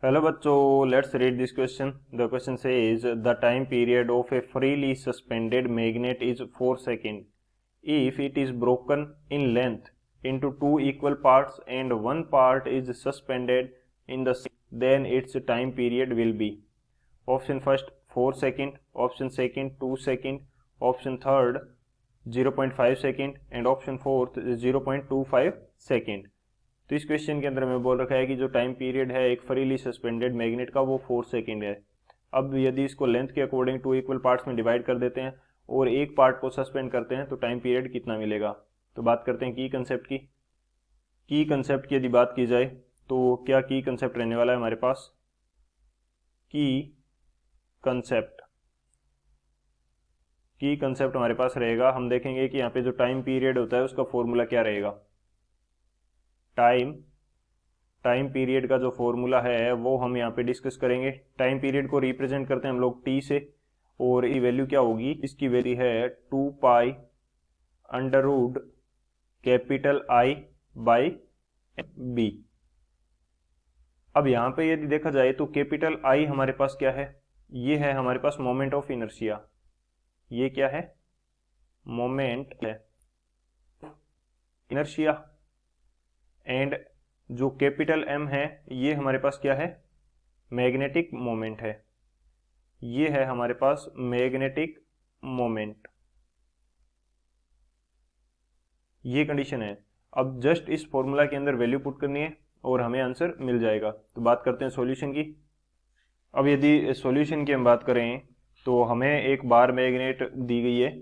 Hello बच्चों, let's read this question. The question says the time period of A freely suspended magnet is 4 second. If it is broken in length into two equal parts and one part is suspended in the same, then its time period will be. Option first 4 second, option second 2 second, option third 0.5 second and option fourth 0.25 second. तो इस question के अंदर हमें बोल रखा है कि जो टाइम पीरियड है एक फ्रीली सस्पेंडेड मैग्नेट का वो 4 सेकेंड है. अब यदि इसको लेंथ के अकॉर्डिंग टू इक्वल पार्ट्स में डिवाइड कर देते हैं और एक पार्ट को सस्पेंड करते हैं तो टाइम पीरियड कितना मिलेगा. तो बात करते हैं की कंसेप्ट की. की कंसेप्ट की यदि बात की जाए तो क्या की कंसेप्ट रहने वाला है हमारे पास. की कंसेप्ट हमारे पास रहेगा. हम देखेंगे कि यहाँ पे जो टाइम पीरियड होता है उसका फॉर्मूला क्या रहेगा. टाइम पीरियड का जो फॉर्मूला है वो हम यहाँ पे डिस्कस करेंगे. टाइम पीरियड को रिप्रेजेंट करते हैं हम लोग टी से और ये वैल्यू क्या होगी. इसकी वैल्यू है 2 pi under root capital I by B. अब यहाँ पे यदि देखा जाए तो कैपिटल आई हमारे पास क्या है. ये है हमारे पास मोमेंट ऑफ इनर्शिया. ये क्या है. मोमेंट है इनर्शिया. एंड जो कैपिटल एम है ये हमारे पास क्या है. मैग्नेटिक मोमेंट है. ये है हमारे पास मैग्नेटिक मोमेंट. ये कंडीशन है. अब जस्ट इस फॉर्मूला के अंदर वैल्यू पुट करनी है और हमें आंसर मिल जाएगा. तो बात करते हैं सॉल्यूशन की. अब यदि सॉल्यूशन की हम बात करें तो हमें एक बार मैग्नेट दी गई है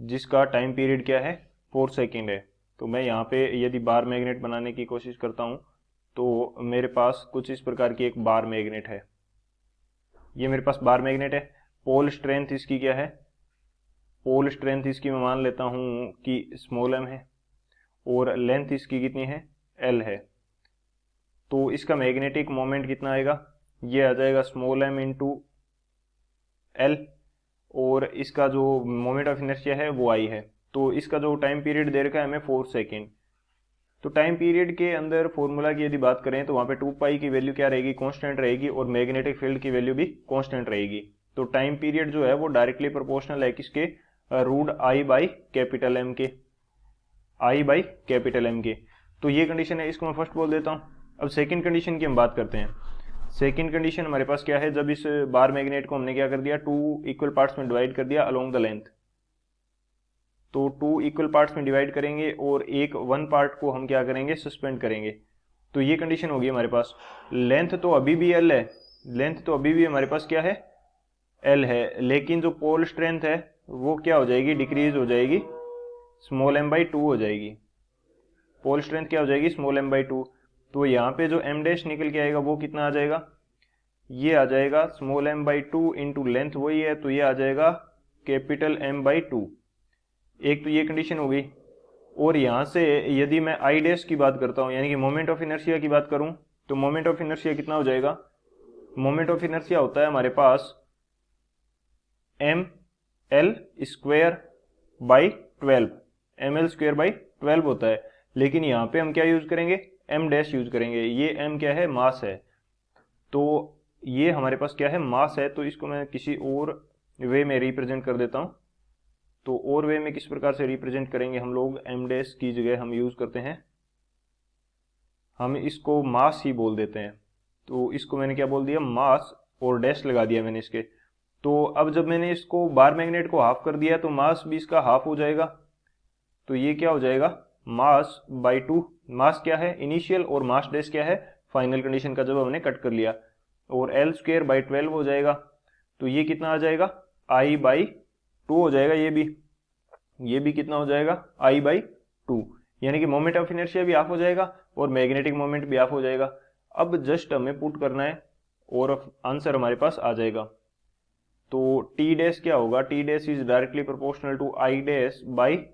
जिसका टाइम पीरियड क्या है 4 सेकेंड है. तो मैं यहाँ पे यदि बार मैग्नेट बनाने की कोशिश करता हूँ तो मेरे पास कुछ इस प्रकार की एक बार मैग्नेट है. ये मेरे पास बार मैग्नेट है. पोल स्ट्रेंथ इसकी क्या है. पोल स्ट्रेंथ इसकी मैं मान लेता हूँ कि स्मॉल एम है और लेंथ इसकी कितनी है एल है. तो इसका मैग्नेटिक मोमेंट कितना आएगा. ये आ जाएगा स्मॉल एम इंटू एल और इसका जो मोमेंट ऑफ इनर्शिया है वो आई है. तो इसका जो टाइम पीरियड दे रखा है हमें 4 सेकेंड. तो टाइम पीरियड के अंदर फॉर्मूला की यदि बात करें तो वहाँ पे 2 पाई की वैल्यू क्या रहेगी कांस्टेंट रहेगी और मैग्नेटिक फील्ड की वैल्यू भी कांस्टेंट रहेगी. तो टाइम पीरियड जो है वो डायरेक्टली प्रोपोर्शनल है किसके root I by capital M के. तो ये कंडीशन है. इसको मैं फर्स्ट बोल देता हूँ. अब सेकेंड कंडीशन की हम बात करते हैं. सेकेंड कंडीशन हमारे पास क्या है. जब इस बार मैग्नेट को हमने क्या कर दिया 2 इक्वल पार्ट्स में डिवाइड कर दिया अलोंग द लेंथ. तो 2 इक्वल पार्ट्स में डिवाइड करेंगे और एक 1 पार्ट को हम क्या करेंगे सस्पेंड करेंगे. तो ये कंडीशन होगी हमारे पास. लेंथ तो अभी भी एल है. लेंथ तो अभी भी हमारे पास क्या है एल है. लेकिन जो पोल स्ट्रेंथ है वो क्या हो जाएगी डिक्रीज हो जाएगी स्मॉल एम बाई 2 हो जाएगी. पोल स्ट्रेंथ क्या हो जाएगी स्मॉल एम बाई 2. तो यहाँ पे जो एम डैश निकल के आएगा वो कितना आ जाएगा. ये आ जाएगा small M by 2 into length वही है तो ये आ जाएगा कैपिटल एम बाई 2. एक तो ये कंडीशन हो गई. और यहाँ से यदि मैं आई डैश की बात करता हूँ यानी कि मोमेंट ऑफ इनर्शिया की बात करूँ तो मोमेंट ऑफ इनर्शिया कितना हो जाएगा. मोमेंट ऑफ इनर्शिया होता है हमारे पास M L square by 12. M L square by 12 होता है. लेकिन यहाँ पे हम क्या यूज करेंगे एम डैश यूज करेंगे. ये एम क्या है मास है. तो ये हमारे पास क्या है मास है. तो इसको मैं किसी और वे में रिप्रेजेंट कर देता हूँ. तो और वे में किस प्रकार से रिप्रेजेंट करेंगे हम लोग. एम डैश की जगह हम यूज करते हैं हम इसको मास ही बोल देते हैं. तो इसको मैंने क्या बोल दिया मास और डैश लगा दिया मैंने इसके. तो अब जब मैंने इसको बार मैग्नेट को हाफ कर दिया तो मास भी इसका हाफ हो जाएगा. तो ये क्या हो जाएगा मास बाई 2. मास क्या है इनिशियल और मास डैश क्या है फाइनल कंडीशन का जब हमने कट कर लिया. और एल स्क्वेयर बाई 12 हो जाएगा. तो ये कितना आ जाएगा आई बाई 2 हो जाएगा. ये भी कितना हो जाएगा आई बाई 2. यानी कि मोमेंट ऑफ इनर्शिया भी हाफ हो जाएगा और मैग्नेटिक मोमेंट भी हाफ हो जाएगा. अब जस्ट हमें पुट करना है और आंसर हमारे पास आ जाएगा. तो टी डैश क्या होगा. T dash is directly proportional to I dash by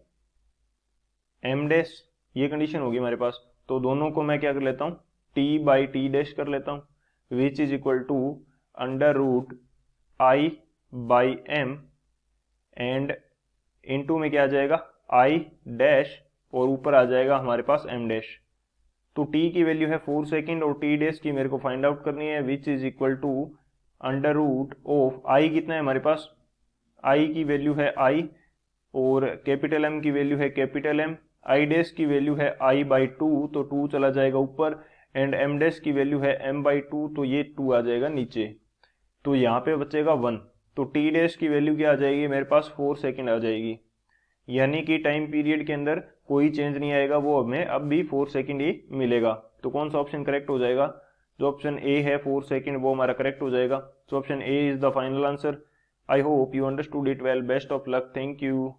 M dash. ये कंडीशन होगी हमारे पास. तो दोनों को मैं क्या कर लेता हूँ टी बाई टी डैश कर लेता हूँ which is equal to under root I by M and into में क्या आ जाएगा आई डैश और ऊपर आ जाएगा हमारे पास एम डैश. तो t की वैल्यू है 4 सेकंड और t डेज की मेरे को फाइंड आउट करनी है, which is equal to under root of i कितना है हमारे पास, i की वैल्यू है i और कैपिटल M की वैल्यू है कैपिटल M, i डेज की वैल्यू है i बाई 2 तो 2 चला जाएगा ऊपर, एंड m डेज की वैल्यू है m बाई 2 तो ये 2 आ जाएगा नीचे, तो यहाँ पे बचेगा 1। तो t डेज की वैल्यू क्या आ जाएगी मेरे पास 4 सेकंड आ जाएगी, यानी कि टाइम पीरियड के अंदर कोई चेंज नहीं आएगा, वो हमें अब भी 4 सेकंड ही मिलेगा। तो कौन सा ऑप्शन करेक्ट हो जाएगा, जो ऑप्शन ए है 4 सेकंड वो हमारा करेक्ट हो जाएगा। So option A is the final answer. I hope you understood it well, best of luck, thank you.